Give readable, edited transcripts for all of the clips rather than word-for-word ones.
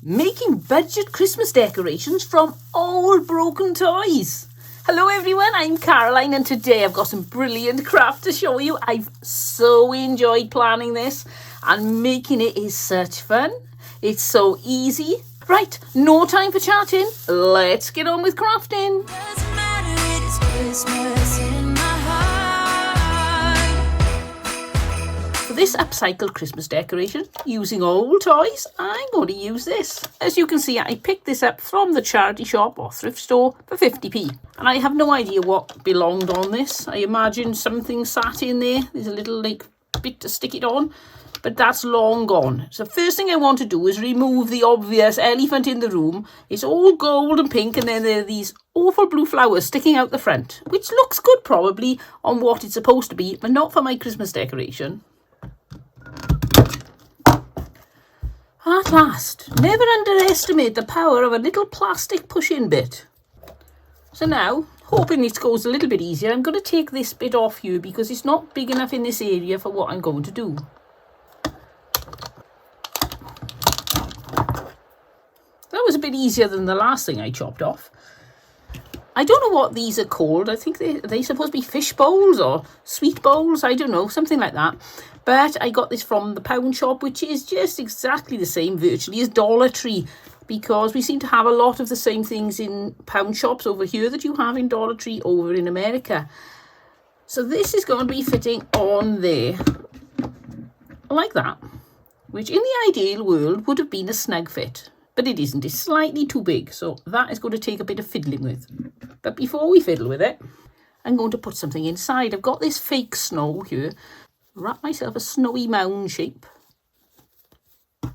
making budget Christmas decorations from old broken toys. Hello everyone, I'm Caroline and today I've got some brilliant craft to show you. I've so enjoyed planning this and making it is such fun. It's so easy. Right, no time for chatting. Let's get on with crafting. Doesn't matter, it is Christmas in my heart. For this upcycled Christmas decoration, using old toys, I'm going to use this. As you can see, I picked this up from the charity shop or thrift store for 50p. And I have no idea what belonged on this. I imagine something sat in there. There's a little bit to stick it on. But that's long gone. So first thing I want to do is remove the obvious elephant in the room. It's all gold and pink and then there are these awful blue flowers sticking out the front, which looks good probably on what it's supposed to be, but not for my Christmas decoration. At last, never underestimate the power of a little plastic push-in bit. So now, hoping it goes a little bit easier, I'm going to take this bit off here because it's not big enough in this area for what I'm going to do. That was a bit easier than the last thing I chopped off. I don't know what these are called. I think they're supposed to be fish bowls or sweet bowls. I don't know, something like that. But I got this from the pound shop, which is just exactly the same virtually as Dollar Tree, because we seem to have a lot of the same things in pound shops over here that you have in Dollar Tree over in America. So this is going to be fitting on there like that, which in the ideal world would have been a snug fit. But it isn't. It's slightly too big, so that is going to take a bit of fiddling with. But before we fiddle with it, I'm going to put something inside. I've got this fake snow here. Wrap myself a snowy mound shape. Yep,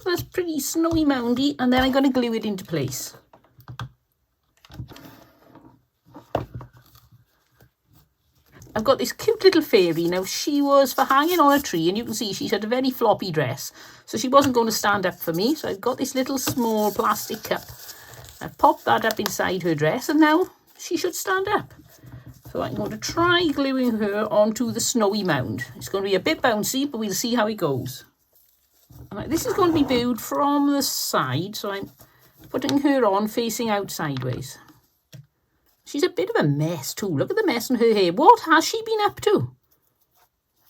that's pretty snowy moundy, and then I'm going to glue it into place. I've got this cute little fairy. Now, she was for hanging on a tree, and you can see she's had a very floppy dress, so she wasn't going to stand up for me. So I've got this little small plastic cup. I've popped that up inside her dress, and now she should stand up. So I'm going to try gluing her onto the snowy mound. It's going to be a bit bouncy, but we'll see how it goes. Right, this is going to be viewed from the side, so I'm putting her on facing out sideways. She's a bit of a mess too. Look at the mess in her hair. What has she been up to?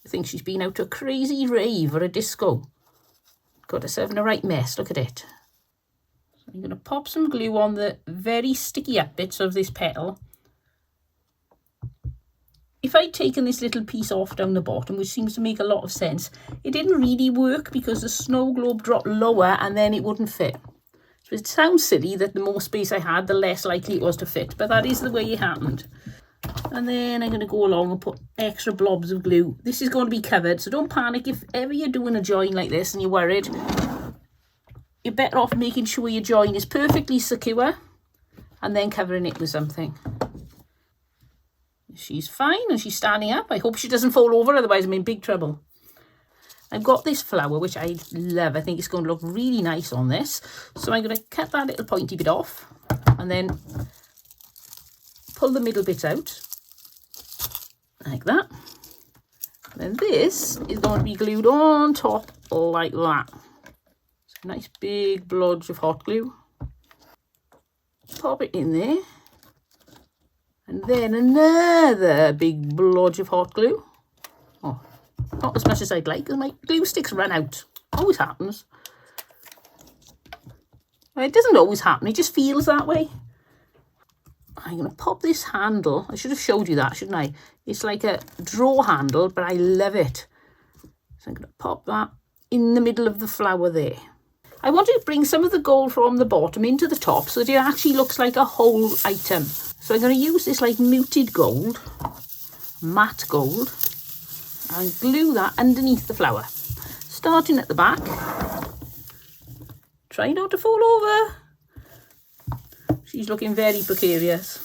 I think she's been out to a crazy rave or a disco. Got herself in a right mess. Look at it. So I'm going to pop some glue on the very sticky up bits of this petal. If I'd taken this little piece off down the bottom, which seems to make a lot of sense, it didn't really work because the snow globe dropped lower and then it wouldn't fit. So it sounds silly that the more space I had, the less likely it was to fit, but that is the way it happened. And then I'm going to go along and put extra blobs of glue. This is going to be covered, so don't panic if ever you're doing a join like this and you're worried. You're better off making sure your join is perfectly secure and then covering it with something. She's fine and she's standing up. I hope she doesn't fall over, otherwise I'm in big trouble. I've got this flower, which I love. I think it's going to look really nice on this. So I'm going to cut that little pointy bit off and then pull the middle bit out like that. And then this is going to be glued on top like that. So a nice big blodge of hot glue. Pop it in there. And then another big blodge of hot glue. Oh, not as much as I'd like, because my glue sticks run out. Always happens. Well, it doesn't always happen, it just feels that way. I'm going to pop this handle. I should have showed you that, shouldn't I? It's like a drawer handle, but I love it. So I'm going to pop that in the middle of the flower there. I wanted to bring some of the gold from the bottom into the top so that it actually looks like a whole item. So I'm going to use this like muted gold, matte gold, and glue that underneath the flower. Starting at the back. Try not to fall over. She's looking very precarious.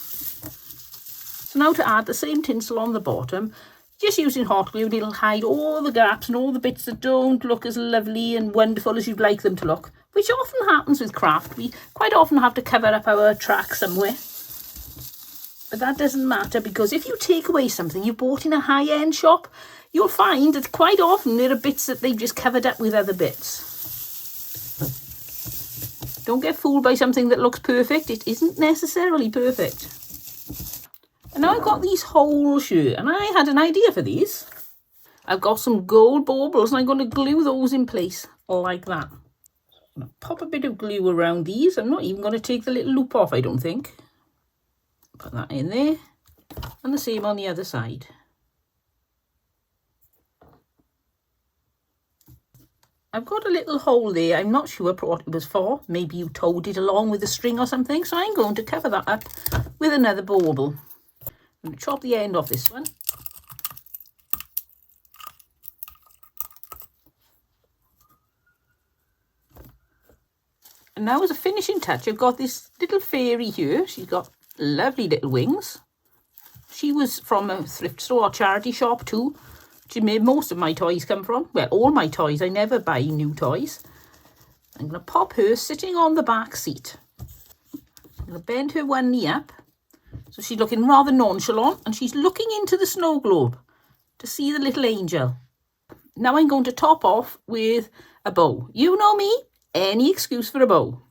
So now to add the same tinsel on the bottom, just using hot glue, it'll hide all the gaps and all the bits that don't look as lovely and wonderful as you'd like them to look, which often happens with craft. We quite often have to cover up our track somewhere. But that doesn't matter, because if you take away something you bought in a high-end shop, you'll find that quite often there are bits that they've just covered up with other bits. Don't get fooled by something that looks perfect. It isn't necessarily perfect. And now I've got these holes here, and I had an idea for these. I've got some gold baubles, and I'm going to glue those in place like that. I'm going to pop a bit of glue around these. I'm not even going to take the little loop off, I don't think. Put that in there, and the same on the other side. I've got a little hole there. I'm not sure what it was for. Maybe you towed it along with a string or something. So I'm going to cover that up with another bauble. I'm going to chop the end off this one. And now as a finishing touch, I've got this little fairy here. She's got lovely little wings. She was from a thrift store or charity shop too. She made most of my toys come from. Well, all my toys. I never buy new toys. I'm going to pop her sitting on the back seat. I'm going to bend her one knee up. So she's looking rather nonchalant, and she's looking into the snow globe to see the little angel. Now I'm going to top off with a bow. You know me, any excuse for a bow.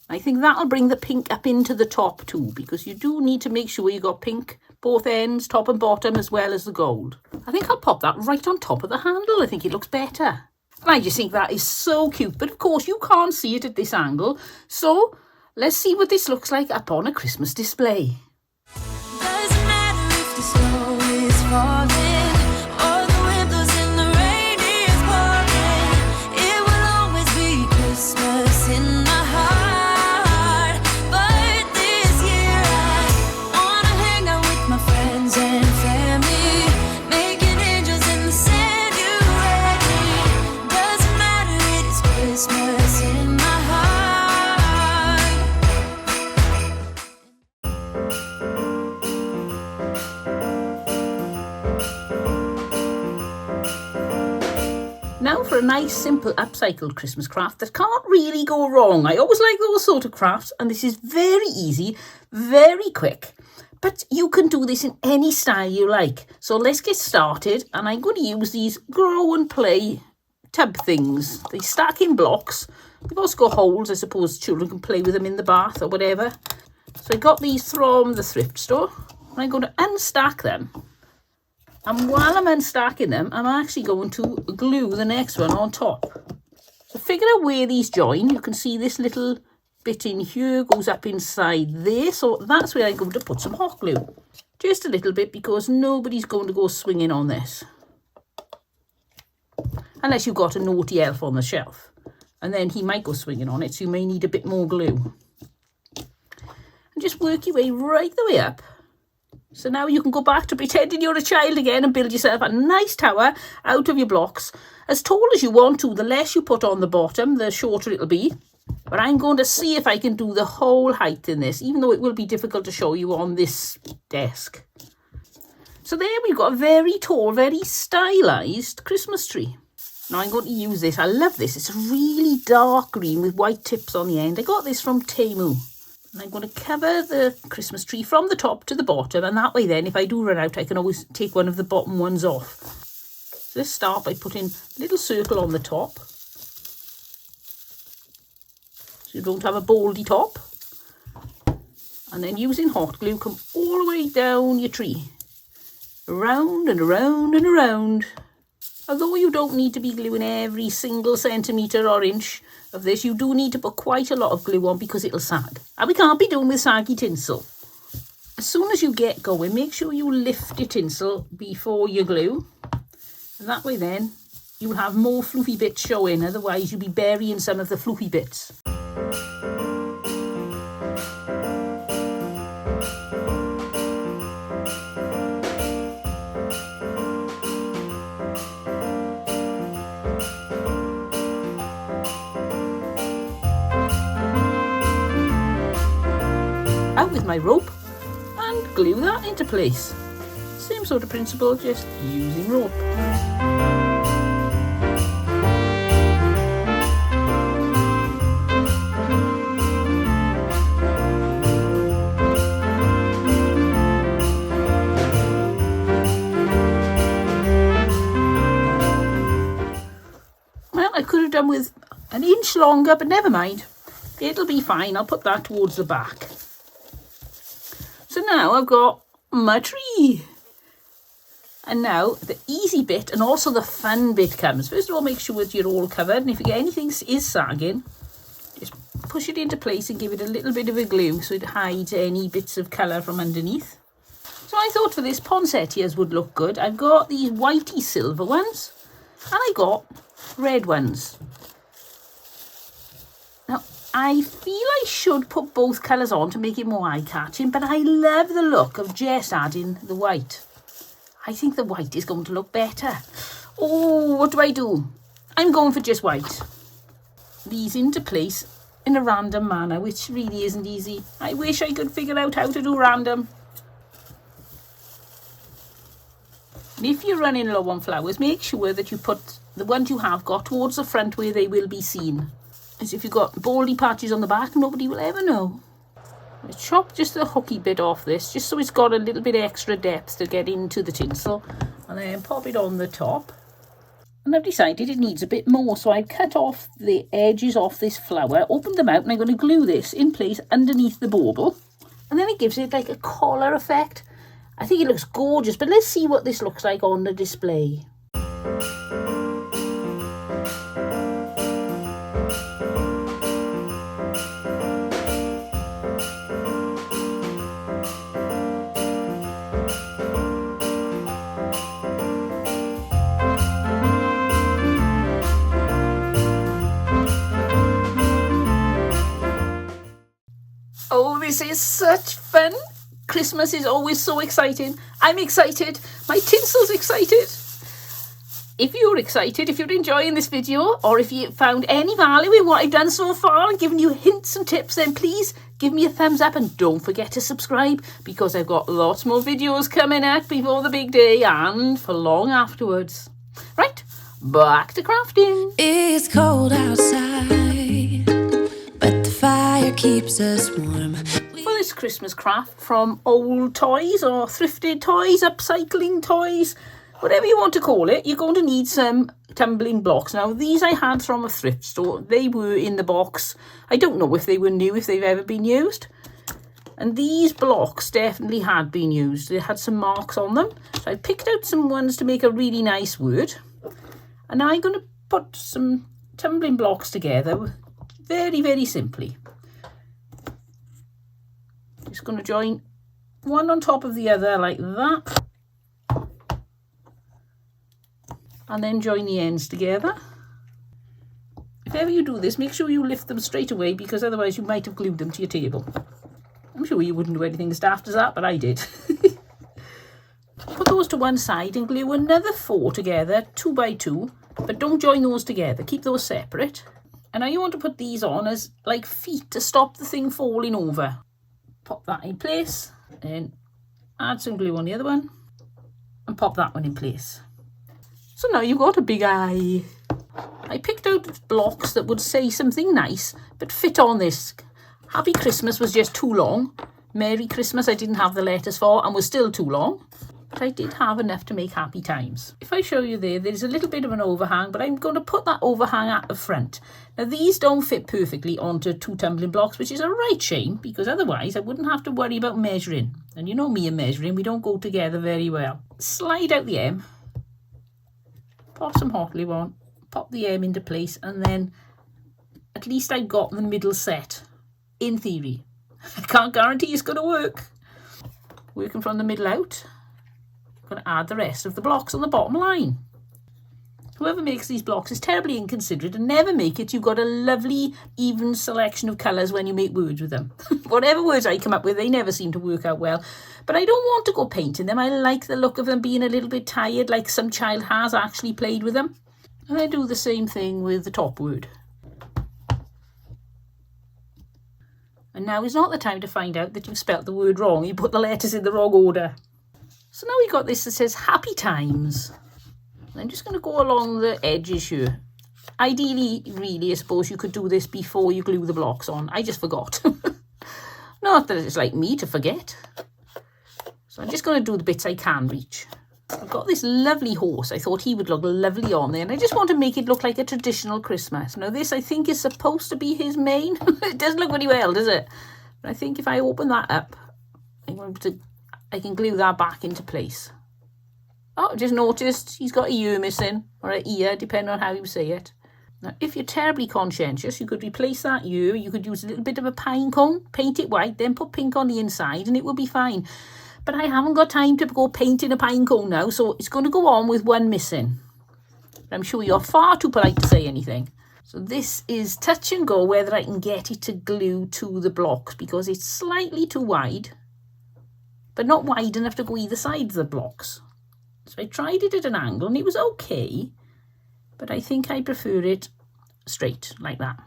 I think that'll bring the pink up into the top too, because you do need to make sure you got pink both ends, top and bottom, as well as the gold. I think I'll pop that right on top of the handle. I think it looks better. And I just think that is so cute. But of course, you can't see it at this angle. So let's see what this looks like up on a Christmas display. Doesn't matter if the snow is falling or the wind blows and the rain is pouring. It will always be Christmas in my heart. But this year I wanna hang out with my friends and family, making angels in the sand. You ready? Doesn't matter, it is Christmas in my heart. Now for a nice simple upcycled Christmas craft that can't really go wrong. I always like those sort of crafts, and this is very easy, very quick. But you can do this in any style you like. So let's get started, and I'm going to use these grow and play tub things. They stack in blocks. They've also got holes. I suppose children can play with them in the bath or whatever. So I got these from the thrift store, and I'm going to unstack them. And while I'm unstacking them, I'm actually going to glue the next one on top. So figure out where these join. You can see this little bit in here goes up inside there. So that's where I'm going to put some hot glue. Just a little bit, because nobody's going to go swinging on this. Unless you've got a naughty elf on the shelf. And then he might go swinging on it, so you may need a bit more glue. And just work your way right the way up. So now you can go back to pretending you're a child again and build yourself a nice tower out of your blocks. As tall as you want to, the less you put on the bottom, the shorter it'll be. But I'm going to see if I can do the whole height in this, even though it will be difficult to show you on this desk. So there we've got a very tall, very stylised Christmas tree. Now I'm going to use this. I love this. It's a really dark green with white tips on the end. I got this from Temu. And I'm going to cover the Christmas tree from the top to the bottom, and that way then, if I do run out, I can always take one of the bottom ones off. So let's start by putting a little circle on the top, so you don't have a baldy top. And then using hot glue, come all the way down your tree. Around and around and around. Although you don't need to be gluing every single centimetre or inch of this, you do need to put quite a lot of glue on, because it'll sag. And we can't be doing with saggy tinsel. As soon as you get going, make sure you lift your tinsel before you glue. And that way then, you'll have more floofy bits showing. Otherwise, you'll be burying some of the floofy bits. Out with my rope and glue that into place. Same sort of principle, just using rope. Well, I could have done with an inch longer, but never mind. It'll be fine. I'll put that towards the back. So now I've got my tree. And now the easy bit and also the fun bit comes. First of all, make sure that you're all covered. And if you get anything is sagging, just push it into place and give it a little bit of a glue so it hides any bits of colour from underneath. So I thought for this poinsettias would look good. I've got these whitey silver ones and I got red ones. Now, I feel I should put both colours on to make it more eye-catching, but I love the look of just adding the white. I think the white is going to look better. Oh, what do? I'm going for just white. These into place in a random manner, which really isn't easy. I wish I could figure out how to do random. And if you're running low on flowers, make sure that you put the ones you have got towards the front where they will be seen. As if you've got baldy patches on the back, nobody will ever know. I chop just the hooky bit off this, just so it's got a little bit extra depth to get into the tinsel. And then pop it on the top. And I've decided it needs a bit more, so I've cut off the edges off this flower, opened them out, and I'm going to glue this in place underneath the bauble. And then it gives it like a collar effect. I think it looks gorgeous, but let's see what this looks like on the display. Oh, this is such fun. Christmas is always so exciting. I'm excited. My tinsel's excited. If you're excited, if you're enjoying this video, or if you found any value in what I've done so far and given you hints and tips, then please give me a thumbs up and don't forget to subscribe, because I've got lots more videos coming up before the big day and for long afterwards. Right, back to crafting. It's cold outside, but the fire keeps us warm. For this Christmas craft, from old toys or thrifted toys, upcycling toys, whatever you want to call it, you're going to need some tumbling blocks. Now, these I had from a thrift store. They were in the box. I don't know if they were new, if they've ever been used. And these blocks definitely had been used. They had some marks on them. So I picked out some ones to make a really nice word. And now I'm going to put some tumbling blocks together very, very simply. Just going to join one on top of the other like that. And then join the ends together. If ever you do this, make sure you lift them straight away, because otherwise you might have glued them to your table. I'm sure you wouldn't do anything as daft as that, but I did. Put those to one side and glue another 4 together, 2 by 2, but don't join those together, keep those separate. And now you want to put these on as like feet to stop the thing falling over. Pop that in place, and add some glue on the other one, and pop that one in place. So now you've got a big eye. I picked out blocks that would say something nice, but fit on this. Happy Christmas was just too long. Merry Christmas I didn't have the letters for and was still too long. But I did have enough to make happy times. If I show you there's a little bit of an overhang, but I'm going to put that overhang at the front. Now these don't fit perfectly onto 2 tumbling blocks, which is a right shame, because otherwise I wouldn't have to worry about measuring. And you know me and measuring, we don't go together very well. Slide out the M. Pop some hot glue on, pop the M into place, and then at least I've got the middle set, in theory. I can't guarantee it's going to work. Working from the middle out, I'm going to add the rest of the blocks on the bottom line. Whoever makes these blocks is terribly inconsiderate and never make it. You've got a lovely, even selection of colours when you make words with them. Whatever words I come up with, they never seem to work out well. But I don't want to go painting them. I like the look of them being a little bit tired, like some child has actually played with them. And I do the same thing with the top word. And now is not the time to find out that you've spelt the word wrong. You put the letters in the wrong order. So now we've got this that says Happy Times. I'm just going to go along the edges here. Ideally, really, I suppose you could do this before you glue the blocks on. I just forgot. Not that it's like me to forget. So I'm just going to do the bits I can reach. I've got this lovely horse. I thought he would look lovely on there. And I just want to make it look like a traditional Christmas. Now this, I think, is supposed to be his mane. It doesn't look very well, does it? But I think if I open that up, I can glue that back into place. Oh, I just noticed he's got a ear missing. Or an ear, depending on how you say it. Now, if you're terribly conscientious, you could replace that ear. You could use a little bit of a pine cone, paint it white, then put pink on the inside, and it will be fine. But I haven't got time to go painting a pine cone now, so it's going to go on with one missing. I'm sure you're far too polite to say anything. So this is touch and go whether I can get it to glue to the blocks, because it's slightly too wide, but not wide enough to go either side of the blocks. So I tried it at an angle and it was okay, but I think I prefer it straight like that.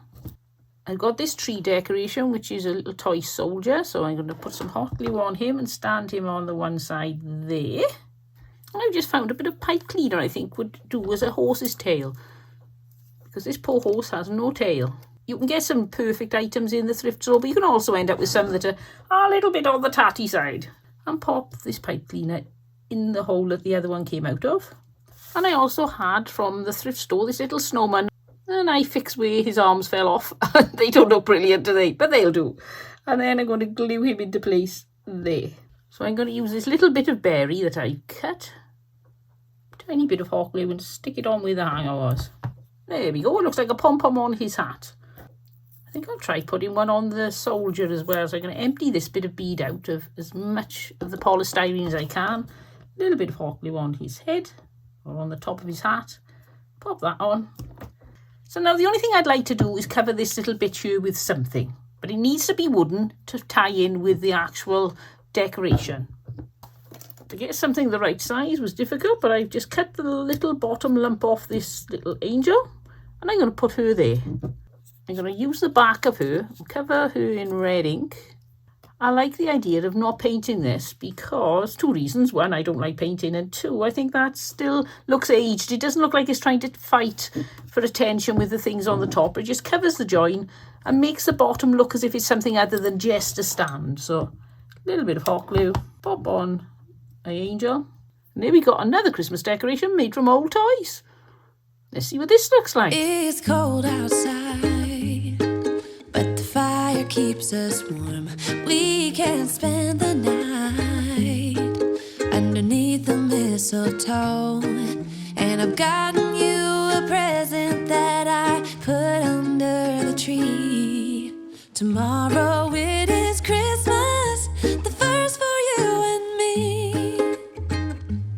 I've got this tree decoration, which is a little toy soldier. So I'm going to put some hot glue on him and stand him on the one side there. And I've just found a bit of pipe cleaner I think would do as a horse's tail, because this poor horse has no tail. You can get some perfect items in the thrift store, but you can also end up with some that are a little bit on the tatty side. And pop this pipe cleaner in the hole that the other one came out of. And I also had from the thrift store this little snowman. And I fixed where his arms fell off. They don't look brilliant today, but they'll do. And then I'm going to glue him into place there. So I'm going to use this little bit of berry that I cut. Tiny bit of hot glue and stick it on where the hanger was. There we go. It looks like a pom-pom on his hat. I think I'll try putting one on the soldier as well. So I'm going to empty this bit of bead out of as much of the polystyrene as I can. A little bit of hot glue on his head or on the top of his hat. Pop that on. So now the only thing I'd like to do is cover this little bit here with something, but it needs to be wooden to tie in with the actual decoration. To get something the right size was difficult, but I've just cut the little bottom lump off this little angel, and I'm going to put her there. I'm going to use the back of her and cover her in red ink. I like the idea of not painting this because two reasons. One, I don't like painting, and two, I think that still looks aged. It doesn't look like it's trying to fight for attention with the things on the top. It just covers the join and makes the bottom look as if it's something other than just a stand. So a little bit of hot glue, pop on an angel. And there we got another Christmas decoration made from old toys. Let's see what this looks like. It's cold outside, but the fire keeps us warm. We can spend the night underneath the mistletoe. And I've gotten you a present that I put under the tree. Tomorrow it is Christmas, the first for you and me.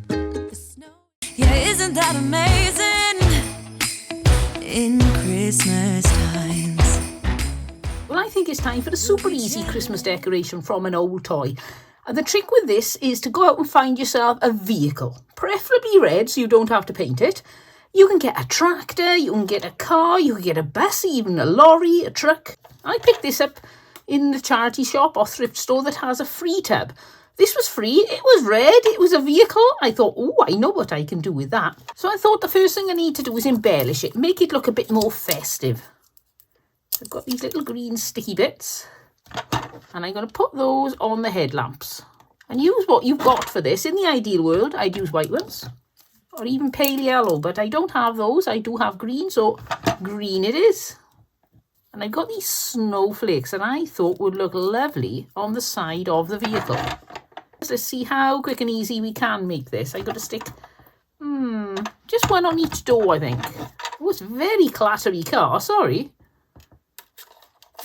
The snow, yeah, isn't that amazing? In Christmas times. Well, I think it's time for a super easy Christmas decoration from an old toy. And the trick with this is to go out and find yourself a vehicle, preferably red so you don't have to paint it. You can get a tractor, you can get a car, you can get a bus, even a lorry, a truck. I picked this up in the charity shop or thrift store that has a free tub. This was free, it was red, it was a vehicle. I thought, oh, I know what I can do with that. So I thought the first thing I need to do is embellish it, make it look a bit more festive. So I've got these little green sticky bits, and I'm going to put those on the headlamps. And use what you've got for this. In the ideal world, I'd use white ones, or even pale yellow, but I don't have those. I do have green, so green it is. And I've got these snowflakes that I thought would look lovely on the side of the vehicle. Let's see how quick and easy we can make this. I've got to stick just one on each door, I think. Oh, it's a very clattery car, sorry.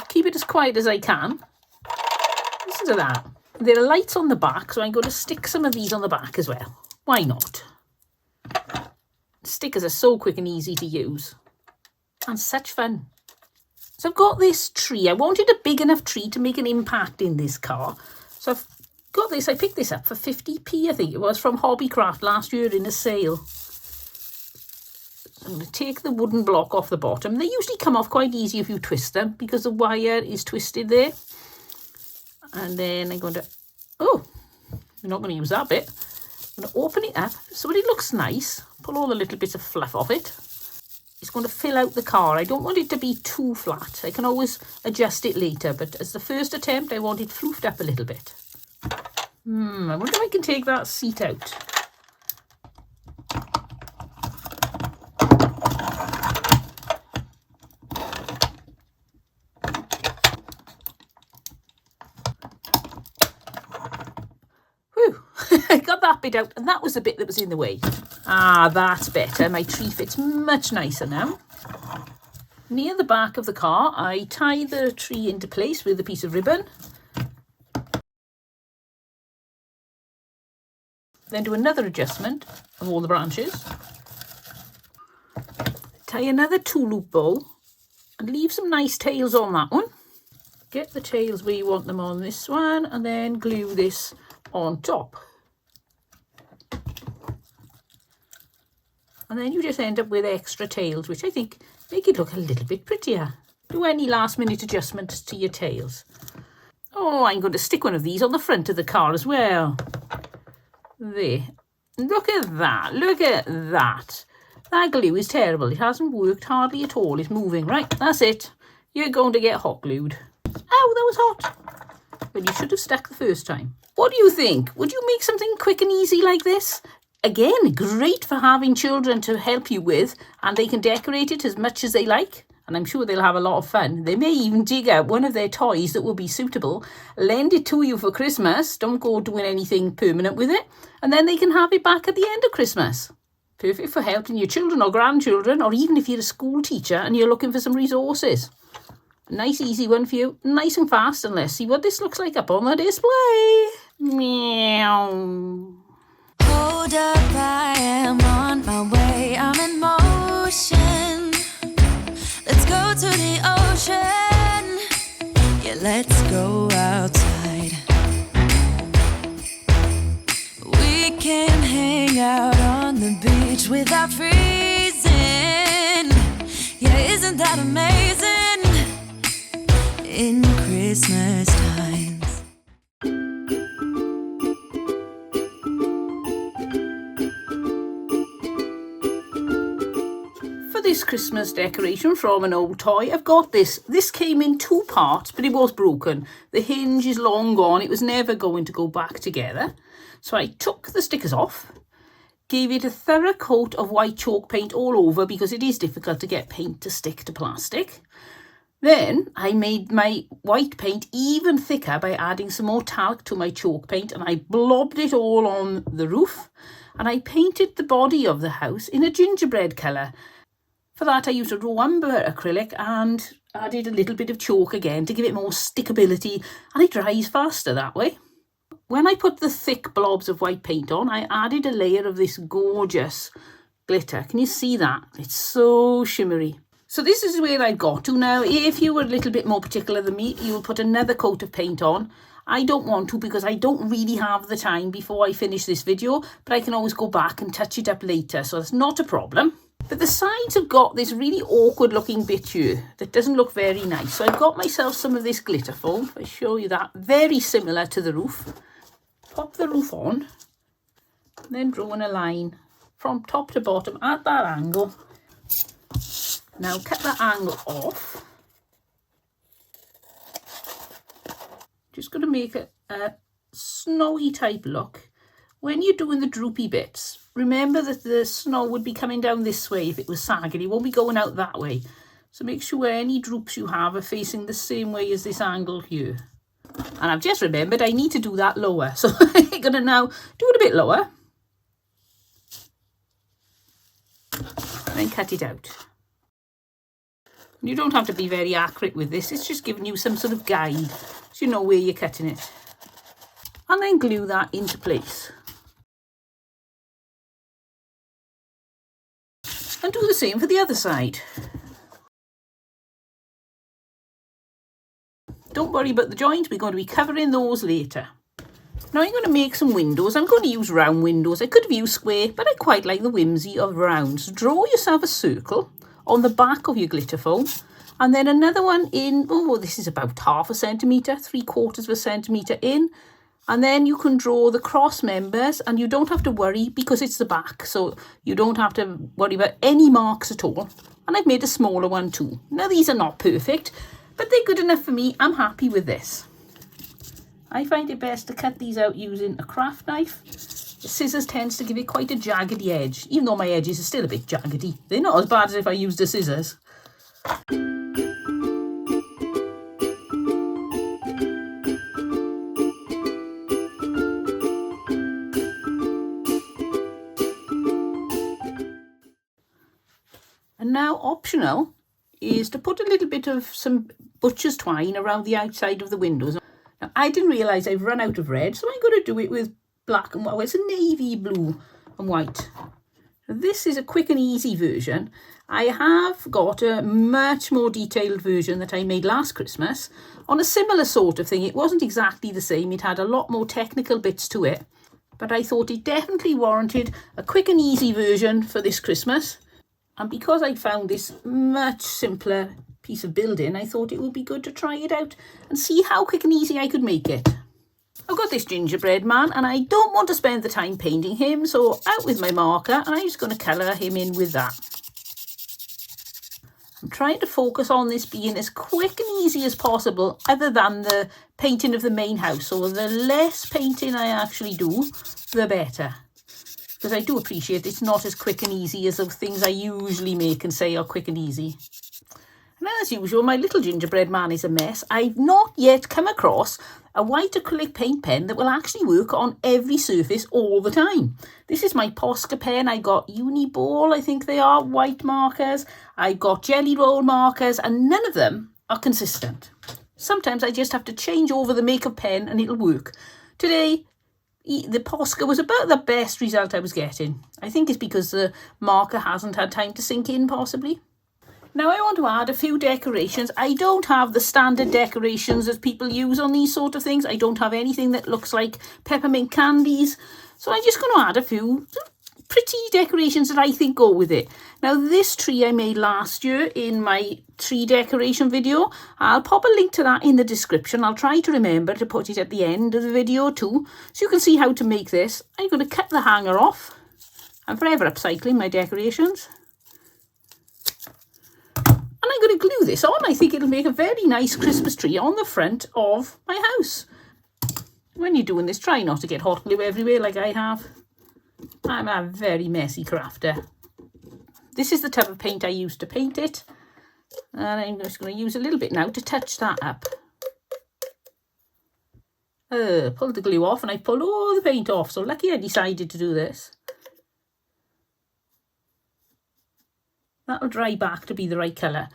Keep it as quiet as I can. Listen to that. There are lights on the back, so I'm going to stick some of these on the back as well. Why not? Stickers are so quick and easy to use. And such fun. So I've got this tree. I wanted a big enough tree to make an impact in this car. So I've got this. I picked this up for 50p, I think it was, from Hobbycraft last year in a sale. I'm going to take the wooden block off the bottom. They usually come off quite easy if you twist them because the wire is twisted there. And then I'm going to, oh, we're not going to use that bit. I'm going to open it up so it looks nice. Pull all the little bits of fluff off it. It's going to fill out the car. I don't want it to be too flat. I can always adjust it later, but as the first attempt, I want it floofed up a little bit. I wonder if I can take that seat out. I got that bit out, and that was the bit that was in the way. Ah, that's better. My tree fits much nicer now. Near the back of the car, I tie the tree into place with a piece of ribbon. Then do another adjustment of all the branches. Tie another 2-loop bow and leave some nice tails on that one. Get the tails where you want them on this one, and then glue this on top. And then you just end up with extra tails, which I think make it look a little bit prettier. Do any last minute adjustments to your tails. Oh, I'm going to stick one of these on the front of the car as well. There. Look at that. Look at that. That glue is terrible. It hasn't worked hardly at all. It's moving. Right, that's it. You're going to get hot glued. Oh, that was hot. Well, you should have stuck the first time. What do you think? Would you make something quick and easy like this? Again, great for having children to help you with, and they can decorate it as much as they like, and I'm sure they'll have a lot of fun. They may even dig out one of their toys that will be suitable, lend it to you for Christmas, don't go doing anything permanent with it, and then they can have it back at the end of Christmas. Perfect for helping your children or grandchildren, or even if you're a school teacher and you're looking for some resources. Nice easy one for you, nice and fast, and let's see what this looks like up on the display. Meow. Hold up, I am on my way, I'm in motion. Let's go to the ocean. Yeah, let's go outside. We can hang out on the beach without freezing. Yeah, isn't that amazing? In Christmas times. This Christmas decoration from an old toy, I've got this. This came in 2 parts, but it was broken. The hinge is long gone. It was never going to go back together. So I took the stickers off, gave it a thorough coat of white chalk paint all over because it is difficult to get paint to stick to plastic. Then I made my white paint even thicker by adding some more talc to my chalk paint, and I blobbed it all on the roof, and I painted the body of the house in a gingerbread colour. For that, I used a raw umber acrylic and added a little bit of chalk again to give it more stickability, and it dries faster that way. When I put the thick blobs of white paint on, I added a layer of this gorgeous glitter. Can you see that? It's so shimmery. So this is where I got to now. If you were a little bit more particular than me, you will put another coat of paint on. I don't want to because I don't really have the time before I finish this video, but I can always go back and touch it up later, so that's not a problem. But the sides have got this really awkward looking bit here that doesn't look very nice. So I've got myself some of this glitter foam. I'll show you that. Very similar to the roof. Pop the roof on. And then drawing a line from top to bottom at that angle. Now cut that angle off. Just going to make a snowy type look. When you're doing the droopy bits, remember that the snow would be coming down this way if it was sagging. It won't be going out that way. So make sure any droops you have are facing the same way as this angle here. And I've just remembered I need to do that lower. So I'm going to now do it a bit lower. And then cut it out. You don't have to be very accurate with this. It's just giving you some sort of guide so you know where you're cutting it. And then glue that into place. And do the same for the other side. Don't worry about the joints, we're going to be covering those later. Now I'm going to make some windows. I'm going to use round windows. I could have used square, but I quite like the whimsy of rounds. So draw yourself a circle on the back of your glitter foam, and then another one in, oh, this is about 1/2 centimetre, 3/4 centimetre in. And then you can draw the cross members, and you don't have to worry because it's the back. So you don't have to worry about any marks at all. And I've made a smaller one too. Now these are not perfect, but they're good enough for me. I'm happy with this. I find it best to cut these out using a craft knife. The scissors tends to give it quite a jaggedy edge, even though my edges are still a bit jaggedy. They're not as bad as if I used the scissors. optional is to put a little bit of some butcher's twine around the outside of the windows. Now, I didn't realise I've run out of red, so I'm going to do it with black and white. It's a navy blue and white. Now, this is a quick and easy version. I have got a much more detailed version that I made last Christmas on a similar sort of thing. It wasn't exactly the same. It had a lot more technical bits to it, but I thought it definitely warranted a quick and easy version for this Christmas. And because I found this much simpler piece of building, I thought it would be good to try it out and see how quick and easy I could make it. I've got this gingerbread man and I don't want to spend the time painting him, so out with my marker and I'm just going to colour him in with that. I'm trying to focus on this being as quick and easy as possible, other than the painting of the main house. So the less painting I actually do, the better. Because I do appreciate it's not as quick and easy as the things I usually make and say are quick and easy. And as usual, my little gingerbread man is a mess. I've not yet come across a white acrylic paint pen that will actually work on every surface all the time. This is my Posca pen. I got Uniball, I think they are, white markers. I got Jelly Roll markers, and none of them are consistent. Sometimes I just have to change over the makeup pen and it'll work. Today, the Posca was about the best result I was getting. I think it's because the marker hasn't had time to sink in, possibly. Now I want to add a few decorations. I don't have the standard decorations that people use on these sort of things. I don't have anything that looks like peppermint candies. So I'm just going to add a few pretty decorations that I think go with it. Now this tree I made last year in my tree decoration video. I'll pop a link to that in the description. I'll try to remember to put it at the end of the video too, so you can see how to make this. I'm going to cut the hanger off. I'm forever upcycling my decorations. And I'm going to glue this on. I think it'll make a very nice Christmas tree on the front of my house. When you're doing this, try not to get hot glue everywhere like I have. I'm a very messy crafter. This is the tub of paint I used to paint it. And I'm just going to use a little bit now to touch that up. Pulled the glue off and I pulled all the paint off. So lucky I decided to do this. That'll dry back to be the right colour.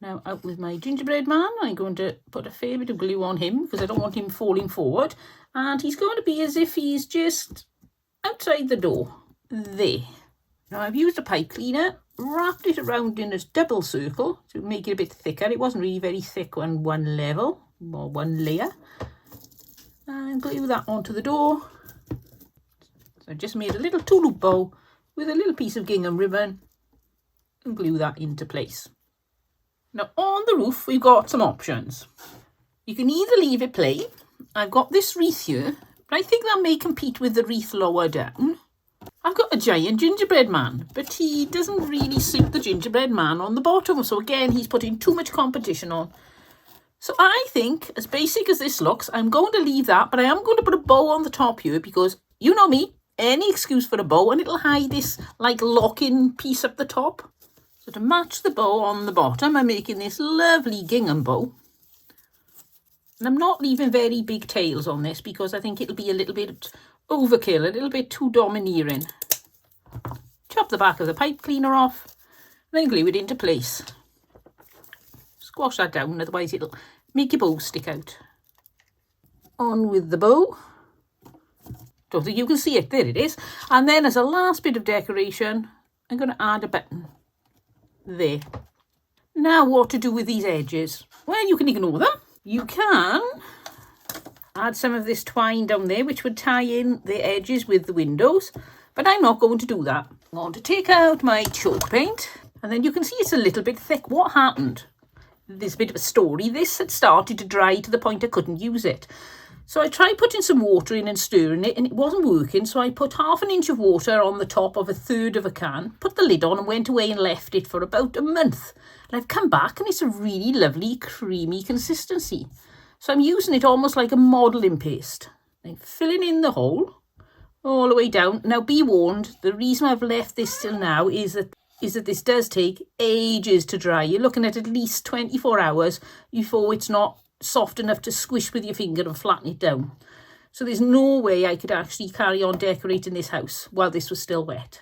Now out with my gingerbread man. I'm going to put a fair bit of glue on him because I don't want him falling forward. And he's going to be as if he's just outside the door. There. Now I've used a pipe cleaner, wrapped it around in a double circle to make it a bit thicker. It wasn't really very thick on one level or one layer. And glue that onto the door. So I just made a little two-loop bow with a little piece of gingham ribbon and glue that into place. Now on the roof we've got some options. You can either leave it plain. I've got this wreath here, but I think that may compete with the wreath lower down. I've got a giant gingerbread man, but he doesn't really suit the gingerbread man on the bottom. So again, he's putting too much competition on. So I think, as basic as this looks, I'm going to leave that, but I am going to put a bow on the top here because, you know me, any excuse for a bow and it'll hide this like lock-in piece up the top. So to match the bow on the bottom, I'm making this lovely gingham bow. And I'm not leaving very big tails on this because I think it'll be a little bit overkill, a little bit too domineering. Chop the back of the pipe cleaner off, and then glue it into place. Squash that down, otherwise it'll make your bow stick out. On with the bow. Don't think you can see it, there it is. And then as a last bit of decoration, I'm going to add a button. There. Now what to do with these edges? Well, you can ignore them. You can add some of this twine down there, which would tie in the edges with the windows, but I'm not going to do that. I'm going to take out my chalk paint, and then you can see it's a little bit thick. What happened? There's a bit of a story. This had started to dry to the point I couldn't use it. So I tried putting some water in and stirring it, and it wasn't working. So I put 1/2 inch of water on the top of 1/3 of a can, put the lid on and went away and left it for about a month. And I've come back and it's a really lovely creamy consistency. So I'm using it almost like a modelling paste. I'm filling in the hole all the way down. Now be warned, the reason I've left this till now is that this does take ages to dry. You're looking at least 24 hours before it's not soft enough to squish with your finger and flatten it down. So there's no way I could actually carry on decorating this house while this was still wet.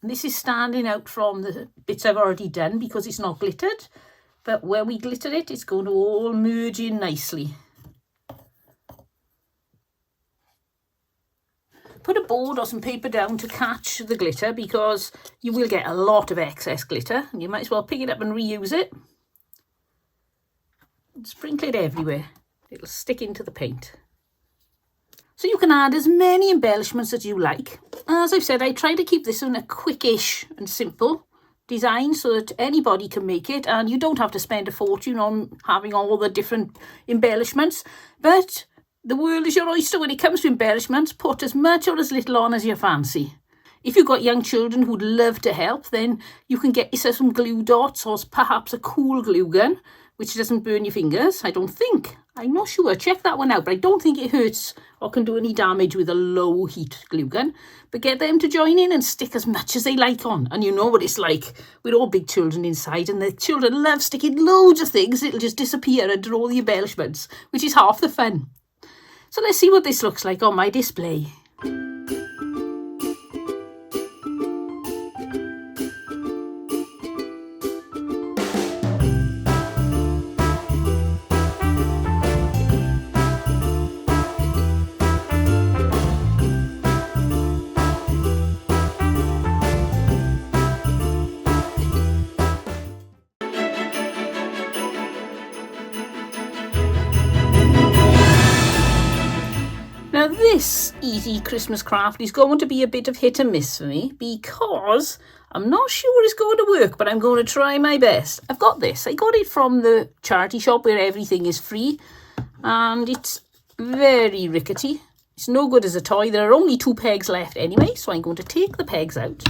And this is standing out from the bits I've already done because it's not glittered. But when we glitter it, it's going to all merge in nicely. Put a board or some paper down to catch the glitter because you will get a lot of excess glitter and you might as well pick it up and reuse it. And sprinkle it everywhere. It'll stick into the paint. So you can add as many embellishments as you like. As I've said, I try to keep this in a quickish and simple design so that anybody can make it and you don't have to spend a fortune on having all the different embellishments. But the world is your oyster when it comes to embellishments. Put as much or as little on as you fancy. If you've got young children who'd love to help, then you can get yourself some glue dots or perhaps a cool glue gun, which doesn't burn your fingers, I don't think. I'm not sure. Check that one out, but I don't think it hurts or can do any damage with a low heat glue gun. But get them to join in and stick as much as they like on. And you know what it's like. We're all big children inside and the children love sticking loads of things. It'll just disappear under all the embellishments, which is half the fun. So let's see what this looks like on my display. Now this easy Christmas craft is going to be a bit of hit and miss for me because I'm not sure it's going to work, but I'm going to try my best. I've got this. I got it from the charity shop where everything is free and it's very rickety. It's no good as a toy. There are only 2 pegs left anyway, so I'm going to take the pegs out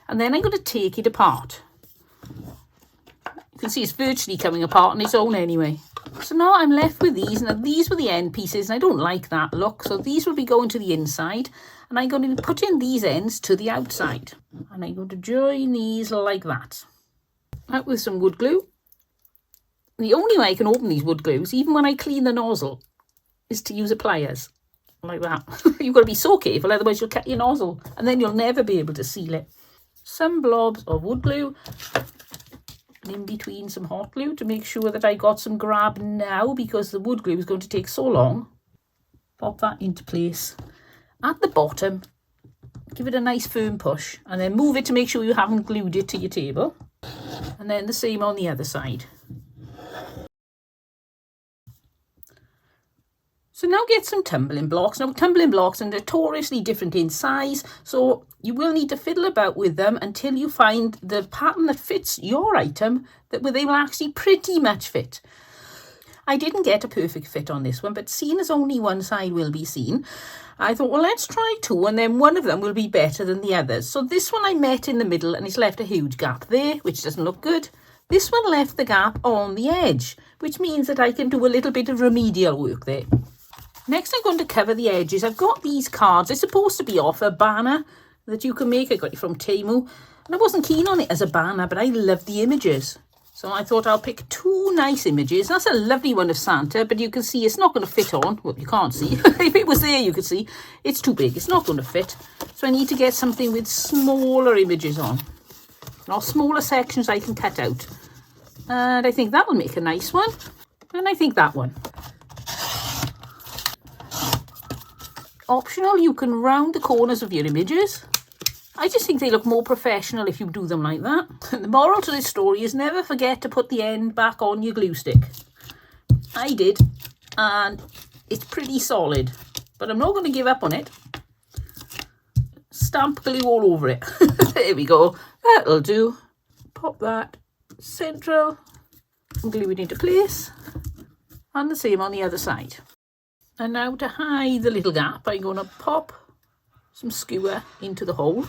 and then I'm going to take it apart. You can see it's virtually coming apart on its own anyway. So now I'm left with these. Now these were the end pieces and I don't like that look. So these will be going to the inside and I'm going to be putting these ends to the outside. And I'm going to join these like that. Out with some wood glue. The only way I can open these wood glues, even when I clean the nozzle, is to use a pliers. Like that. You've got to be so careful, otherwise you'll cut your nozzle and then you'll never be able to seal it. Some blobs of wood glue. In between some hot glue to make sure that I got some grab now because the wood glue is going to take so long. Pop that into place. At the bottom, give it a nice firm push and then move it to make sure you haven't glued it to your table. And then the same on the other side. So now get some tumbling blocks. Now tumbling blocks are notoriously different in size, so you will need to fiddle about with them until you find the pattern that fits your item that they will actually pretty much fit. I didn't get a perfect fit on this one, but seeing as only one side will be seen, I thought, well, let's try 2 and then one of them will be better than the others. So this one I met in the middle and it's left a huge gap there, which doesn't look good. This one left the gap on the edge, which means that I can do a little bit of remedial work there. Next, I'm going to cover the edges. I've got these cards. They're supposed to be off a banner that you can make. I got it from Temu. And I wasn't keen on it as a banner, but I love the images. So I thought I'll pick 2 nice images. That's a lovely one of Santa, but you can see it's not going to fit on. Well, you can't see. If it was there, you could see. It's too big. It's not going to fit. So I need to get something with smaller images on. Or smaller sections I can cut out. And I think that will make a nice one. And I think that one. Optional, you can round the corners of your images. I just think they look more professional if you do them like that. And the moral to this story is never forget to put the end back on your glue stick. I did, and it's pretty solid, but I'm not going to give up on it. Stamp glue all over it. There we go. That'll do. Pop that central and glue it into place. And the same on the other side. And now to hide the little gap, I'm going to pop some skewer into the hole.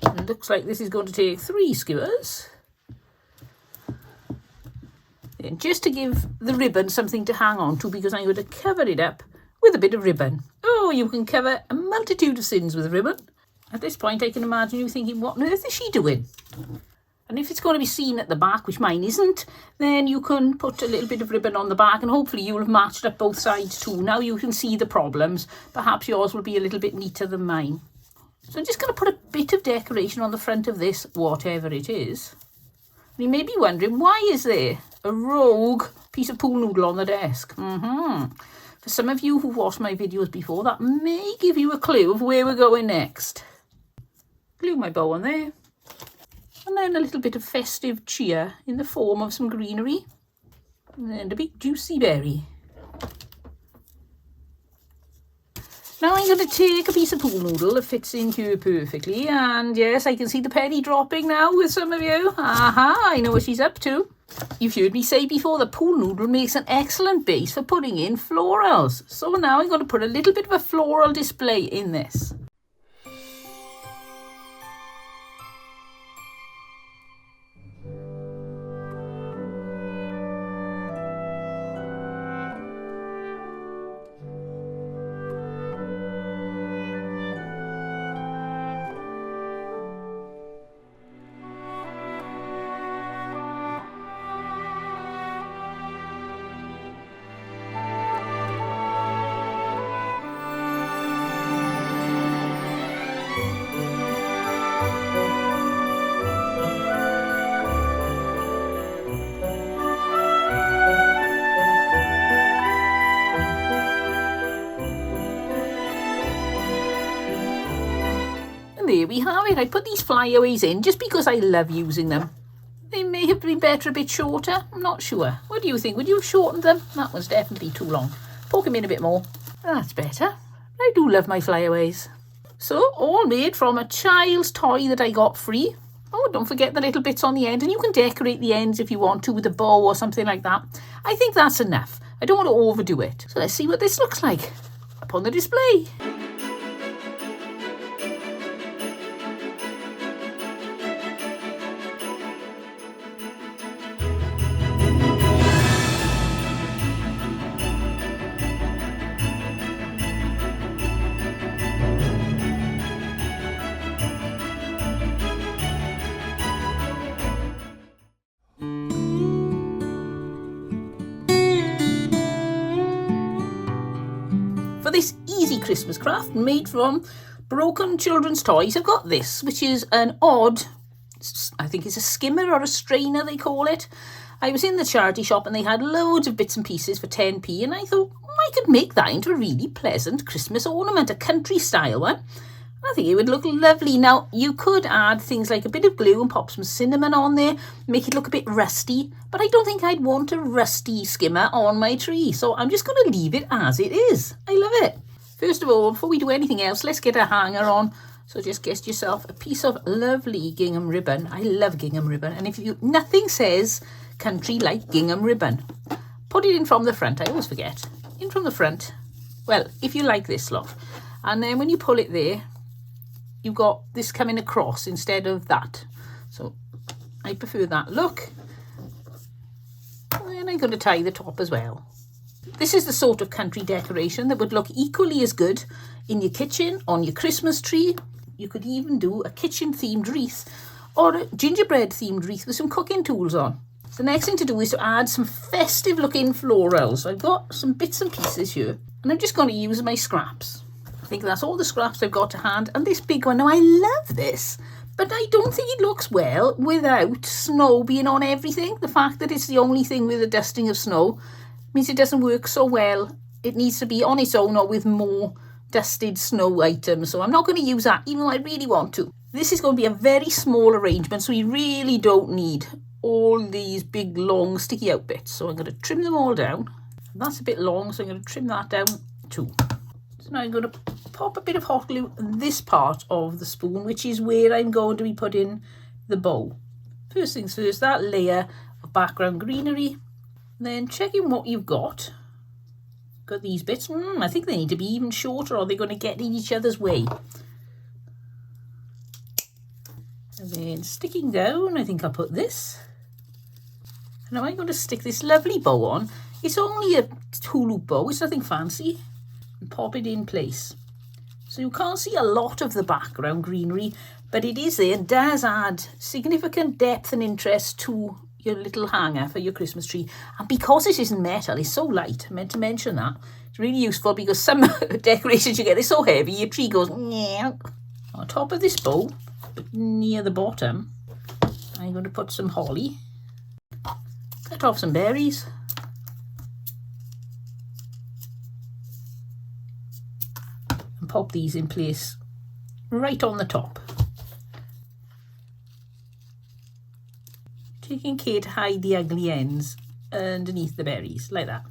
It looks like this is going to take 3 skewers. And just to give the ribbon something to hang on to, because I'm going to cover it up with a bit of ribbon. Oh, you can cover a multitude of sins with ribbon. At this point, I can imagine you thinking, what on earth is she doing? And if it's going to be seen at the back, which mine isn't, then you can put a little bit of ribbon on the back and hopefully you'll have matched up both sides too. Now you can see the problems. Perhaps yours will be a little bit neater than mine. So I'm just going to put a bit of decoration on the front of this, whatever it is. And you may be wondering, why is there a rogue piece of pool noodle on the desk? For some of you who've watched my videos before, that may give you a clue of where we're going next. Glue my bow on there. And then a little bit of festive cheer in the form of some greenery. And a big juicy berry. Now I'm going to take a piece of pool noodle that fits in here perfectly. And yes, I can see the penny dropping now with some of you. Aha, I know what she's up to. You've heard me say before that pool noodle makes an excellent base for putting in florals. So now I'm going to put a little bit of a floral display in this. There we have it. I put these flyaways in just because I love using them. They may have been better a bit shorter. I'm not sure. What do you think? Would you have shortened them? That one's definitely too long. Poke them in a bit more. That's better. I do love my flyaways. So, all made from a child's toy that I got free. Oh, don't forget the little bits on the end. And you can decorate the ends if you want to with a bow or something like that. I think that's enough. I don't want to overdo it. So let's see what this looks like up on the display. For this easy Christmas craft made from broken children's toys, I've got this, which is an odd, I think it's a skimmer or a strainer they call it. I was in the charity shop and they had loads of bits and pieces for 10p and I thought, I could make that into a really pleasant Christmas ornament, a country style one. I think it would look lovely. Now, you could add things like a bit of glue and pop some cinnamon on there, make it look a bit rusty, but I don't think I'd want a rusty skimmer on my tree, so I'm just going to leave it as it is. I love it. First of all, before we do anything else, let's get a hanger on. So just get yourself a piece of lovely gingham ribbon. I love gingham ribbon, and nothing says country like gingham ribbon. Put it in from the front. I always forget. In from the front. Well, if you like this lot. And then when you pull it there, you've got this coming across instead of that. So I prefer that look. And I'm going to tie the top as well. This is the sort of country decoration that would look equally as good in your kitchen, on your Christmas tree. You could even do a kitchen themed wreath or a gingerbread themed wreath with some cooking tools on. The next thing to do is to add some festive looking florals. So I've got some bits and pieces here and I'm just going to use my scraps. I think that's all the scraps I've got to hand. And this big one, now I love this, but I don't think it looks well without snow being on everything. The fact that it's the only thing with a dusting of snow means it doesn't work so well. It needs to be on its own or with more dusted snow items. So I'm not going to use that, even though I really want to. This is going to be a very small arrangement, so you really don't need all these big, long, sticky out bits. So I'm going to trim them all down. That's a bit long, so I'm going to trim that down too. So now I'm going to pop a bit of hot glue on this part of the spoon, which is where I'm going to be putting the bow. First things first, that layer of background greenery. Then checking what you've got. Got these bits. I think they need to be even shorter or they're going to get in each other's way. And then sticking down, I think I'll put this. Now I'm going to stick this lovely bow on. It's only a 2-loop bow, it's nothing fancy. And pop it in place. As So you can't see a lot of the background greenery, but it is there and does add significant depth and interest to your little hanger for your Christmas tree. And because it isn't metal, it's so light. I meant to mention that. It's really useful because some decorations you get, they're so heavy, your tree goes on top of this bow, but near the bottom, I'm going to put some holly, cut off some berries, and pop these in place right on the top. Taking care to hide the ugly ends underneath the berries, like that.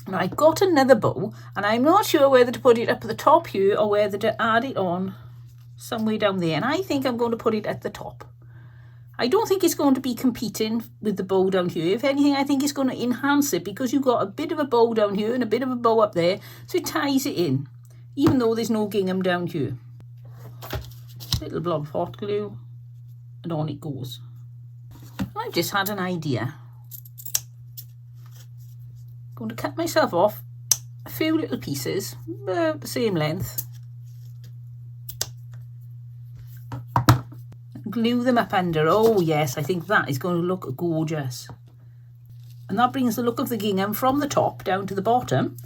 Now I've got another bow, and I'm not sure whether to put it up at the top here or whether to add it on somewhere down there. And I think I'm going to put it at the top. I don't think it's going to be competing with the bow down here. If anything, I think it's going to enhance it because you've got a bit of a bow down here and a bit of a bow up there. So it ties it in, even though there's no gingham down here. Little blob of hot glue, and on it goes. I've just had an idea. I'm going to cut myself off a few little pieces, about the same length. Glue them up under. Oh yes, I think that is going to look gorgeous. And that brings the look of the gingham from the top down to the bottom.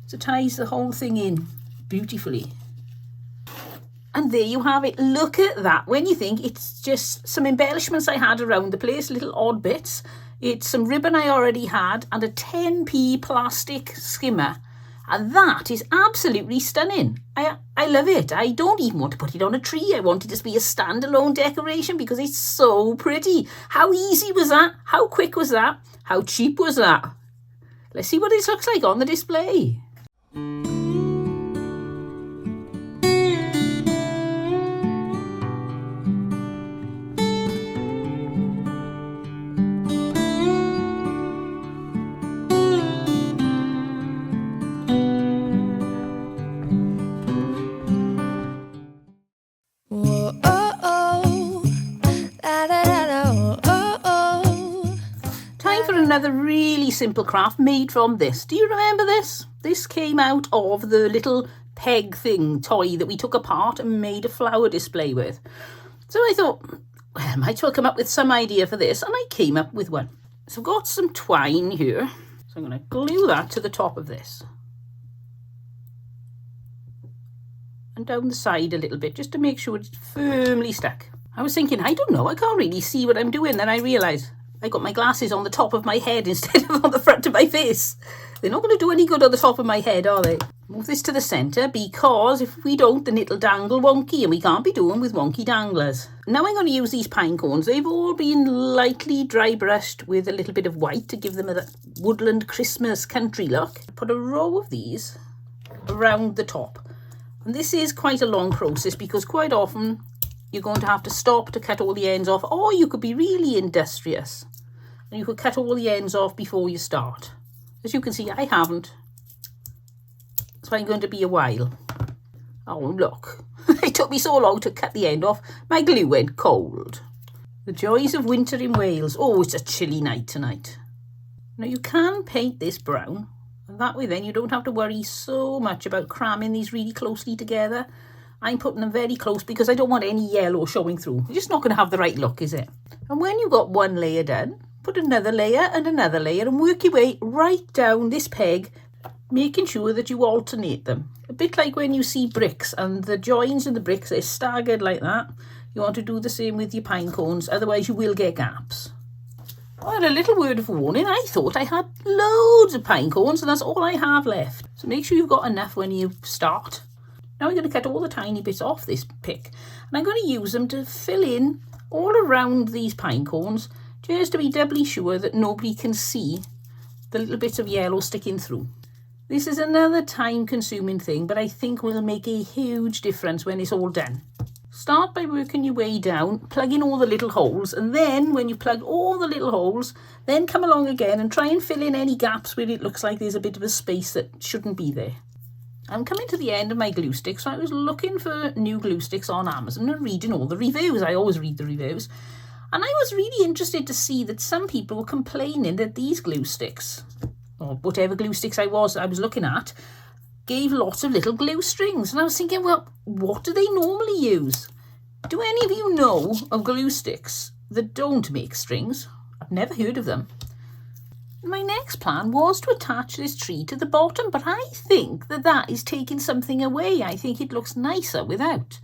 So it ties the whole thing in beautifully. And there you have it. Look at that. When you think it's just some embellishments I had around the place, little odd bits. It's some ribbon I already had and a 10p plastic skimmer. And that is absolutely stunning. I love it. I don't even want to put it on a tree. I want it to be a standalone decoration because it's so pretty. How easy was that? How quick was that? How cheap was that? Let's see what it looks like on the display. Another really simple craft made from this. Do you remember this? This came out of the little peg thing toy that we took apart and made a flower display with. So I thought, well, I might as well come up with some idea for this, and I came up with one. So I've got some twine here. So I'm going to glue that to the top of this. And down the side a little bit, just to make sure it's firmly stuck. I was thinking, I don't know, I can't really see what I'm doing. Then I realised I got my glasses on the top of my head instead of on the front of my face. They're not going to do any good on the top of my head, are they? Move this to the centre because if we don't, then it'll dangle wonky, and we can't be doing with wonky danglers. Now I'm going to use these pine cones. They've all been lightly dry brushed with a little bit of white to give them a woodland Christmas country look. Put a row of these around the top. And this is quite a long process because quite often you're going to have to stop to cut all the ends off, or you could be really industrious and you could cut all the ends off before you start. As you can see, I haven't. So I'm going to be a while. Oh, look. It took me so long to cut the end off. My glue went cold. The joys of winter in Wales. Oh, it's a chilly night tonight. Now you can paint this brown. And that way then you don't have to worry so much about cramming these really closely together. I'm putting them very close because I don't want any yellow showing through. It's just not going to have the right look, is it? And when you've got one layer done, put another layer and work your way right down this peg, making sure that you alternate them. A bit like when you see bricks and the joins in the bricks are staggered like that. You want to do the same with your pine cones, otherwise you will get gaps. Well, a little word of warning, I thought I had loads of pine cones and that's all I have left. So make sure you've got enough when you start. Now I'm going to cut all the tiny bits off this pick and I'm going to use them to fill in all around these pine cones just to be doubly sure that nobody can see the little bits of yellow sticking through. This is another time-consuming thing, but I think will make a huge difference when it's all done. Start by working your way down, plug in all the little holes, and then when you plug all the little holes, then come along again and try and fill in any gaps where it looks like there's a bit of a space that shouldn't be there. I'm coming to the end of my glue sticks, so I was looking for new glue sticks on Amazon and reading all the reviews. I always read the reviews. And I was really interested to see that some people were complaining that these glue sticks, or whatever glue sticks I was looking at, gave lots of little glue strings. And I was thinking, well, what do they normally use? Do any of you know of glue sticks that don't make strings? I've never heard of them. My next plan was to attach this tree to the bottom, but I think that is taking something away. I think it looks nicer without.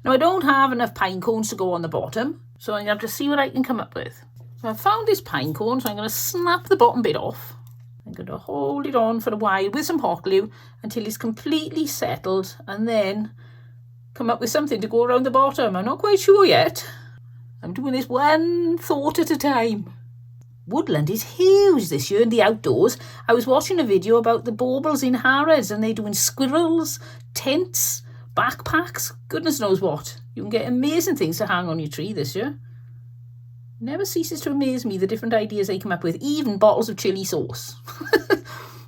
Now, I don't have enough pine cones to go on the bottom, so I'm going to have to see what I can come up with. So I've found this pine cone, so I'm going to snap the bottom bit off. I'm going to hold it on for a while with some hot glue until it's completely settled, and then come up with something to go around the bottom. I'm not quite sure yet. I'm doing this one thought at a time. Woodland is huge this year in the outdoors. I was watching a video about the baubles in Harrods, and they're doing squirrels, tents, backpacks, goodness knows what. You can get amazing things to hang on your tree this year. Never ceases to amaze me the different ideas they come up with, even bottles of chili sauce.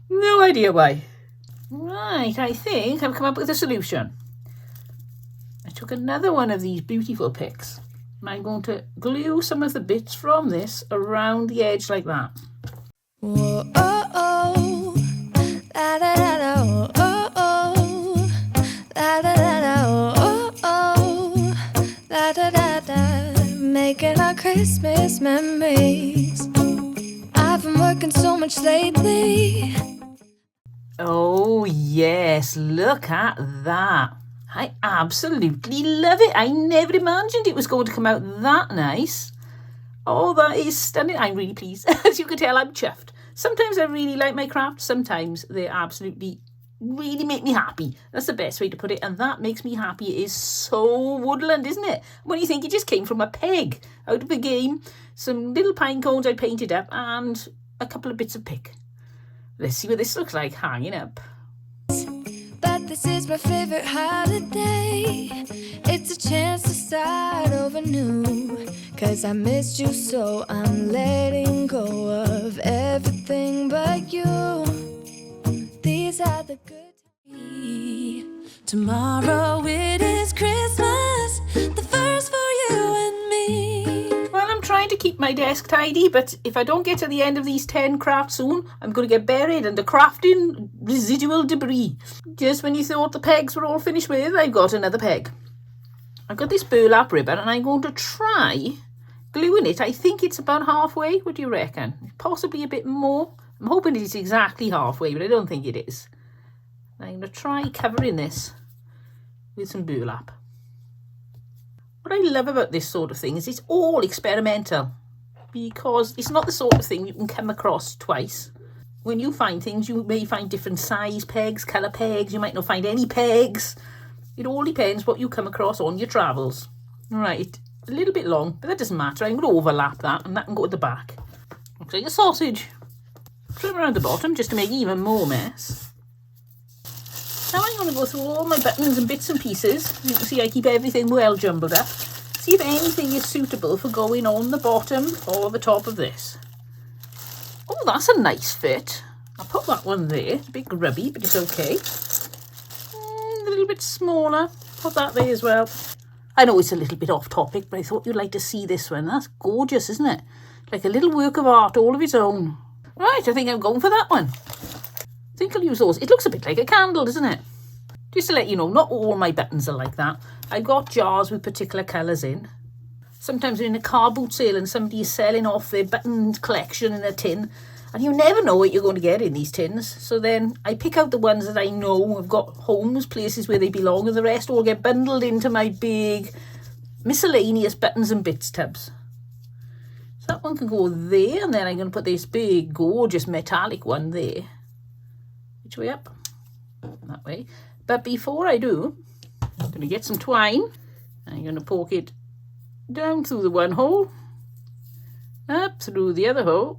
No idea why. Right, I think I've come up with a solution. I took another one of these beautiful picks. I'm going to glue some of the bits from this around the edge like that. Whoa, oh, oh. La, da, da, da, oh, oh, oh. La, da, da, da, oh, oh. La, da, da, da. Making our Christmas memories. I've been working so much lately. Oh yes, look at that. I absolutely love it. I never imagined it was going to come out that nice. Oh, that is stunning. I'm really pleased. As you can tell, I'm chuffed. Sometimes I really like my craft. Sometimes they absolutely really make me happy. That's the best way to put it. And that makes me happy. It is so woodland, isn't it? When you think it just came from a peg out of a game, some little pine cones I painted up, and a couple of bits of pick. Let's see what this looks like hanging up. But this is my favorite holiday. It's a chance to start over new. 'Cause I missed you, so I'm letting go of everything but you. These are the good times. Tomorrow it is Christmas, the first for you and me. Well, I'm trying to keep my desk tidy, but if I don't get to the end of these 10 crafts soon, I'm going to get buried under crafting residual debris. Just when you thought the pegs were all finished with, I've got another peg. I've got this burlap ribbon, and I'm going to try gluing it. I think it's about halfway. What do you reckon? Possibly a bit more. I'm hoping it's exactly halfway, but I don't think it is. I'm going to try covering this with some burlap. What I love about this sort of thing is it's all experimental, because it's not the sort of thing you can come across twice. When you find things, you may find different size pegs, colour pegs, you might not find any pegs. It all depends what you come across on your travels. Right, a little bit long, but that doesn't matter. I'm going to overlap that, and that can go at the back. Looks like a sausage. Trim around the bottom just to make even more mess. Now I'm going to go through all my buttons and bits and pieces. You can see I keep everything well jumbled up. See if anything is suitable for going on the bottom or the top of this. Oh, that's a nice fit. I'll put that one there. It's a bit grubby, but it's okay. A little bit smaller. Put that there as well. I know it's a little bit off topic, but I thought you'd like to see this one. That's gorgeous, isn't it? Like a little work of art all of its own. Right, I think I'm going for that one. I think I'll use those. It looks a bit like a candle, doesn't it? Just to let you know, not all my buttons are like that. I've got jars with particular colours in. Sometimes we're in a car boot sale and somebody is selling off their button collection in a tin. And you never know what you're going to get in these tins. So then I pick out the ones that I know have got homes, places where they belong, and the rest all get bundled into my big miscellaneous buttons and bits tubs. So that one can go there, and then I'm going to put this big, gorgeous metallic one there. Which way up? That way. But before I do, I'm going to get some twine. I'm going to poke it down through the one hole, up through the other hole,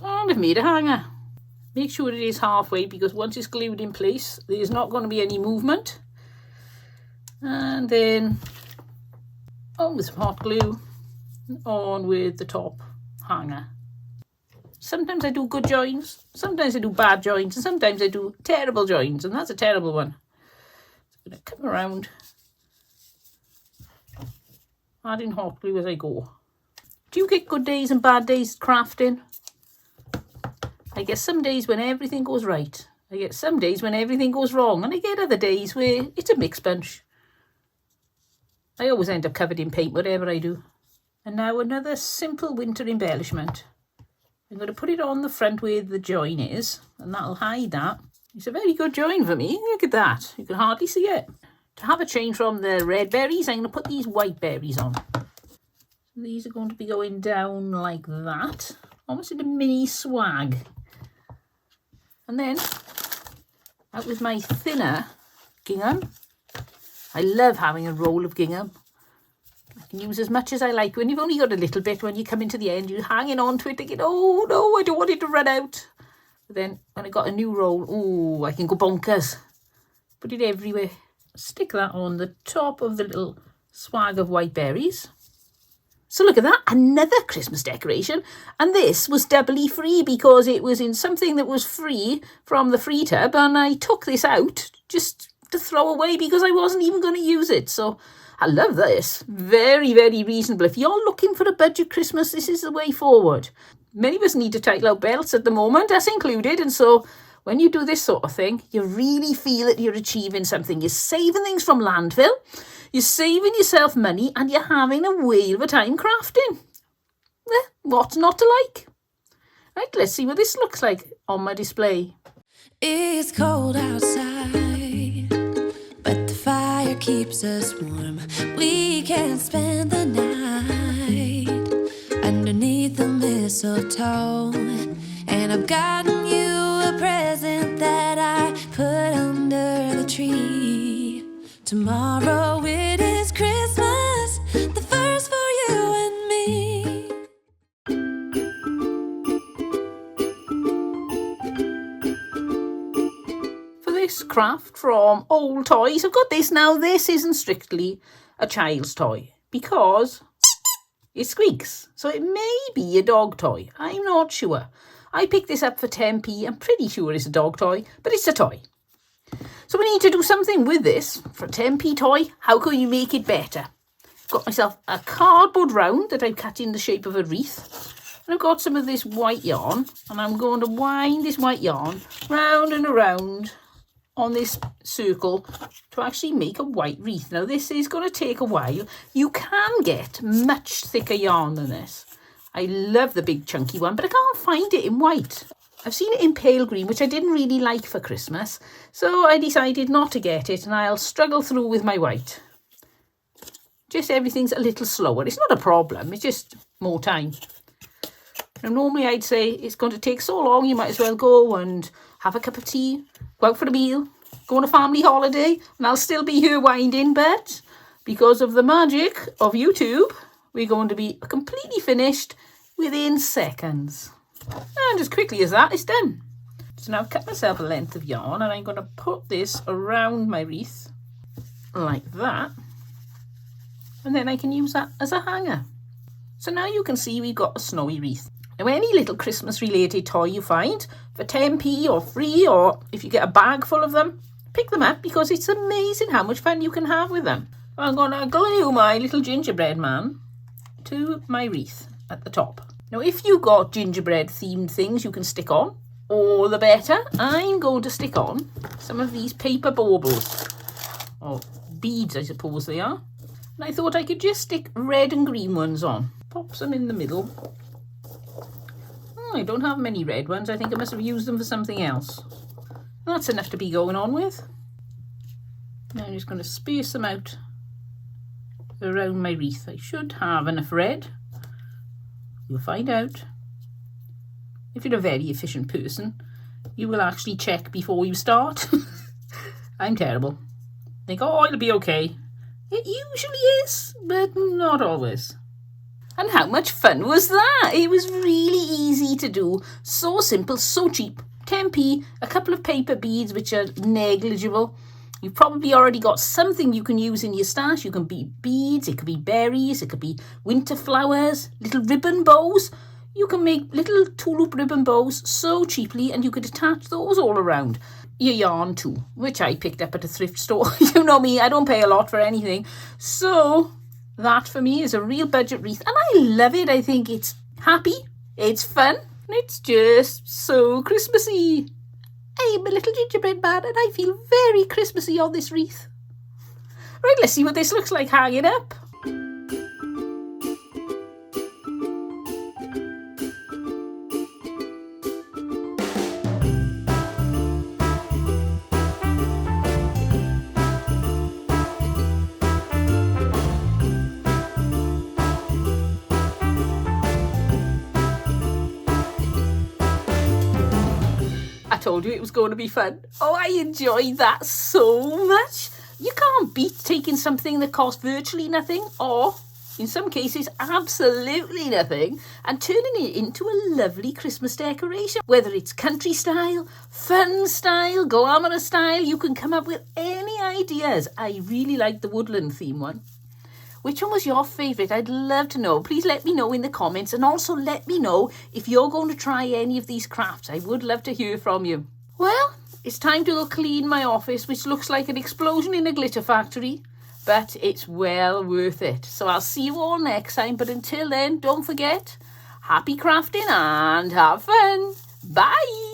and I've made a hanger. Make sure it is halfway, because once it's glued in place, there's not going to be any movement. And then on with some hot glue, on with the top hanger. Sometimes I do good joins, sometimes I do bad joins, and sometimes I do terrible joins, and that's a terrible one. So I'm going to come around, adding hot glue as I go. Do you get good days and bad days crafting? I get some days when everything goes right. I get some days when everything goes wrong. And I get other days where it's a mixed bunch. I always end up covered in paint, whatever I do. And now another simple winter embellishment. I'm going to put it on the front where the join is, and that'll hide that. It's a very good join for me. Look at that. You can hardly see it. To have a change from the red berries, I'm going to put these white berries on. These are going to be going down like that, almost in a mini swag. And then, out with my thinner gingham. I love having a roll of gingham. I can use as much as I like. When you've only got a little bit, when you come into the end, you're hanging on to it thinking, oh no, I don't want it to run out. But then when I got a new roll, oh, I can go bonkers. Put it everywhere. Stick that on the top of the little swag of white berries. So look at that, another Christmas decoration. And this was doubly free because it was in something that was free from the free tub. And I took this out just to throw away because I wasn't even going to use it. So I love this. Very, very reasonable. If you're looking for a budget Christmas, this is the way forward. Many of us need to tighten our belts at the moment, us included. And so when you do this sort of thing, you really feel that you're achieving something. You're saving things from landfill. You're saving yourself money and you're having a whale of a time crafting. What's not to like? Right, let's see what this looks like on my display. It's cold outside, but the fire keeps us warm. We can spend the night underneath the mistletoe. And I've gotten you a present that I put under the tree. Tomorrow it is Christmas, the first for you and me. For this craft from Old Toys, I've got this now. This isn't strictly a child's toy because it squeaks. So it may be a dog toy. I'm not sure. I picked this up for 10p. I'm pretty sure it's a dog toy, but it's a toy. So we need to do something with this for a 10p toy. How can you make it better? Got myself a cardboard round that I've cut in the shape of a wreath. And I've got some of this white yarn. And I'm going to wind this white yarn round and around on this circle to actually make a white wreath. Now this is going to take a while. You can get much thicker yarn than this. I love the big chunky one, but I can't find it in white. I've seen it in pale green, which I didn't really like for Christmas. So I decided not to get it and I'll struggle through with my white. Just everything's a little slower. It's not a problem, it's just more time. Now normally I'd say it's going to take so long, you might as well go and have a cup of tea, go out for a meal, go on a family holiday, and I'll still be here winding, but because of the magic of YouTube, we're going to be completely finished within seconds. And as quickly as that, it's done. So now I've cut myself a length of yarn and I'm going to put this around my wreath like that. And then I can use that as a hanger. So now you can see we've got a snowy wreath. Now any little Christmas related toy you find for 10p or free, or if you get a bag full of them, pick them up because it's amazing how much fun you can have with them. I'm going to glue my little gingerbread man to my wreath at the top. Now if you got gingerbread themed things you can stick on, all the better. I'm going to stick on some of these paper baubles, or beads I suppose they are. And I thought I could just stick red and green ones on. Pop some in the middle. Oh, I don't have many red ones. I think I must have used them for something else. That's enough to be going on with. Now I'm just going to space them out around my wreath. I should have enough red. You'll find out. If you're a very efficient person, you will actually check before you start. I'm terrible. Think, oh, it'll be okay. It usually is, but not always. And how much fun was that? It was really easy to do. So simple, so cheap. 10p, a couple of paper beads, which are negligible. You've probably already got something you can use in your stash. You can be beads, it could be berries, it could be winter flowers, little ribbon bows. You can make little tulip ribbon bows so cheaply, and you could attach those all around your yarn too, which I picked up at a thrift store. You know me, I don't pay a lot for anything. So that for me is a real budget wreath, and I love it. I think it's happy, it's fun, And it's just so Christmassy. I'm a little gingerbread man and I feel very Christmassy on this wreath. Right, let's see what this looks like hanging up. I told you it was going to be fun. Oh, I enjoyed that so much. You can't beat taking something that costs virtually nothing, or in some cases absolutely nothing, and turning it into a lovely Christmas decoration. Whether it's country style, fun style, glamorous style, you can come up with any ideas. I really like the woodland theme one. Which one was your favourite? I'd love to know. Please let me know in the comments, and also let me know if you're going to try any of these crafts. I would love to hear from you. Well, it's time to go clean my office, which looks like an explosion in a glitter factory, but it's well worth it. So I'll see you all next time, but until then, don't forget, happy crafting and have fun. Bye!